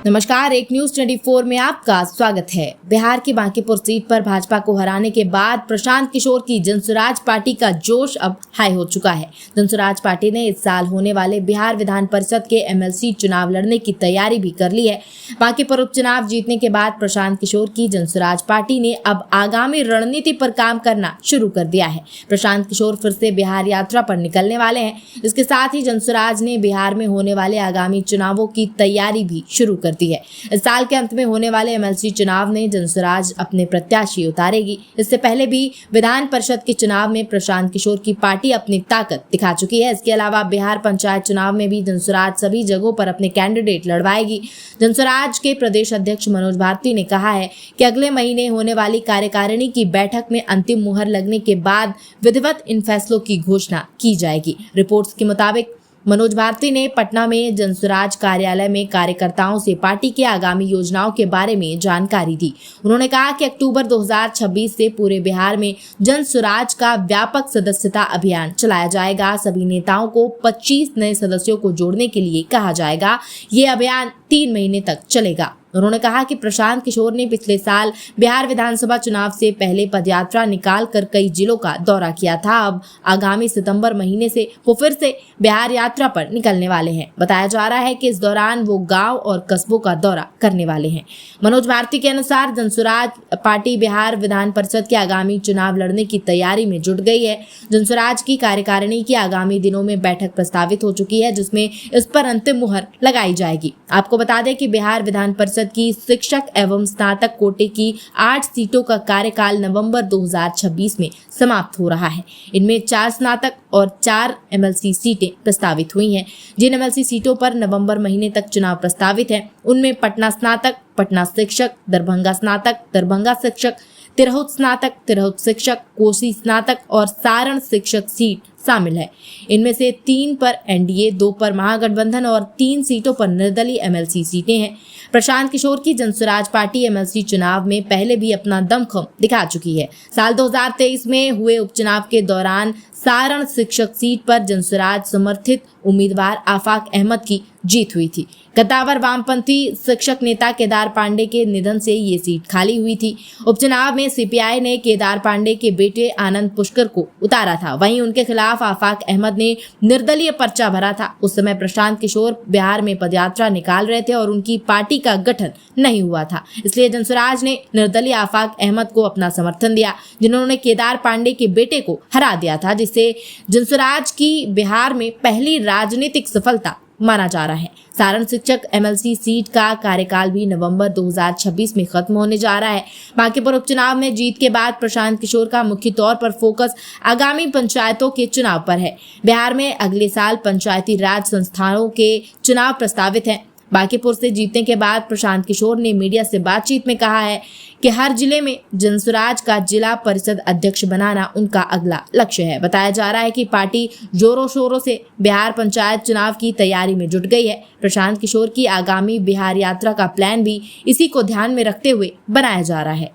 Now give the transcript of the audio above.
नमस्कार, एक न्यूज 24 में आपका स्वागत है। बिहार की बांकीपुर सीट पर भाजपा को हराने के बाद प्रशांत किशोर की जनसुराज पार्टी का जोश अब हाई हो चुका है। जनसुराज पार्टी ने इस साल होने वाले बिहार विधान परिषद के एमएलसी चुनाव लड़ने की तैयारी भी कर ली है। बांकीपुर उपचुनाव जीतने के बाद प्रशांत किशोर की जनसुराज पार्टी ने अब आगामी रणनीति पर काम करना शुरू कर दिया है। प्रशांत किशोर फिर से बिहार यात्रा पर निकलने वाले हैं। इसके साथ ही जनसुराज ने बिहार में होने वाले आगामी चुनावों की तैयारी भी शुरू कर दी है। इस साल के अंत में होने वाले एमएलसी चुनाव में जनसुराज अपने प्रत्याशी उतारेगी। इससे पहले भी विधान परिषद के चुनाव में प्रशांत किशोर की पार्टी अपनी ताकत दिखा चुकी है। इसके अलावा बिहार पंचायत चुनाव में भी जनसुराज सभी जगहों पर अपने कैंडिडेट लड़वाएगी। जनसुराज के प्रदेश अध्यक्ष मनोज भारती ने कहा है कि अगले महीने होने वाली कार्यकारिणी की बैठक में अंतिम मुहर लगने के बाद विधिवत इन फैसलों की घोषणा की जाएगी। रिपोर्ट्स के मुताबिक मनोज भारती ने पटना में जनसुराज कार्यालय में कार्यकर्ताओं से पार्टी के आगामी योजनाओं के बारे में जानकारी दी। उन्होंने कहा कि अक्टूबर 2026 से पूरे बिहार में जनसुराज का व्यापक सदस्यता अभियान चलाया जाएगा। सभी नेताओं को 25 नए सदस्यों को जोड़ने के लिए कहा जाएगा। ये अभियान 3 महीने तक चलेगा। उन्होंने कहा कि प्रशांत किशोर ने पिछले साल बिहार विधानसभा चुनाव से पहले पदयात्रा निकालकर कई जिलों का दौरा किया था। अब आगामी सितंबर महीने से वो फिर से बिहार यात्रा पर निकलने वाले हैं। बताया जा रहा है कि इस दौरान वो गांव और कस्बों का दौरा करने वाले हैं। मनोज भारती के अनुसार जनसुराज पार्टी बिहार विधान परिषद के आगामी चुनाव लड़ने की तैयारी में जुट गई है। जनसुराज की कार्यकारिणी की आगामी दिनों में बैठक प्रस्तावित हो चुकी है, जिसमें इस पर अंतिम मुहर लगाई जाएगी। आपको बता दें कि बिहार विधान परिषद की शिक्षक एवं स्नातक कोटे की 8 सीटों का कार्यकाल नवंबर 2026 में समाप्त हो रहा है। इनमें 4 स्नातक और 4 एमएलसी सीटें प्रस्तावित हुई हैं। जिन एमएलसी सीटों पर नवंबर महीने तक चुनाव प्रस्तावित है उनमें पटना स्नातक, पटना शिक्षक, दरभंगा स्नातक, दरभंगा शिक्षक, तिरहुत स्नातक, तिरहुत शिक्षक, कोसी स्नातक और सारण शिक्षक सीट शामिल है। इनमें से 3 पर एनडीए, 2 पर महागठबंधन और 3 सीटों पर निर्दलीय एमएलसी सीटें हैं। प्रशांत किशोर की जनसुराज पार्टी एमएलसी चुनाव में पहले भी अपना दमखम दिखा चुकी है। साल 2023 में हुए उपचुनाव के दौरान सारण शिक्षक सीट पर जनसुराज समर्थित उम्मीदवार आफाक अहमद की जीत हुई थी। कद्दावर वामपंथी शिक्षक नेता केदार पांडे के निधन से ये सीट खाली हुई थी। उपचुनाव में सीपीआई ने केदार पांडे के बेटे आनंद पुष्कर को उतारा था। वहीं उनके खिलाफ आफाक अहमद ने निर्दलीय पर्चा भरा था। उस समय प्रशांत किशोर बिहार में पदयात्रा निकाल रहे थे और उनकी पार्टी का गठन नहीं हुआ था। इसलिए जनसुराज ने निर्दलीय आफाक अहमद को अपना समर्थन दिया, जिन्होंने केदार पांडे के बेटे को हरा दिया था, जिससे जनसुराज की बिहार में पहली राजनीतिक सफलता माना जा रहा है। सारण शिक्षक एमएलसी सीट का कार्यकाल भी नवंबर 2026 में खत्म होने जा रहा है। बांकीपुर उपचुनाव में जीत के बाद प्रशांत किशोर का मुख्य तौर पर फोकस आगामी पंचायतों के चुनाव पर है। बिहार में अगले साल पंचायती राज संस्थानों के चुनाव प्रस्तावित हैं। बांकीपुर से जीतने के बाद प्रशांत किशोर ने मीडिया से बातचीत में कहा है कि हर जिले में जनसुराज का जिला परिषद अध्यक्ष बनाना उनका अगला लक्ष्य है। बताया जा रहा है कि पार्टी जोरों शोरों से बिहार पंचायत चुनाव की तैयारी में जुट गई है। प्रशांत किशोर की आगामी बिहार यात्रा का प्लान भी इसी को ध्यान में रखते हुए बनाया जा रहा है।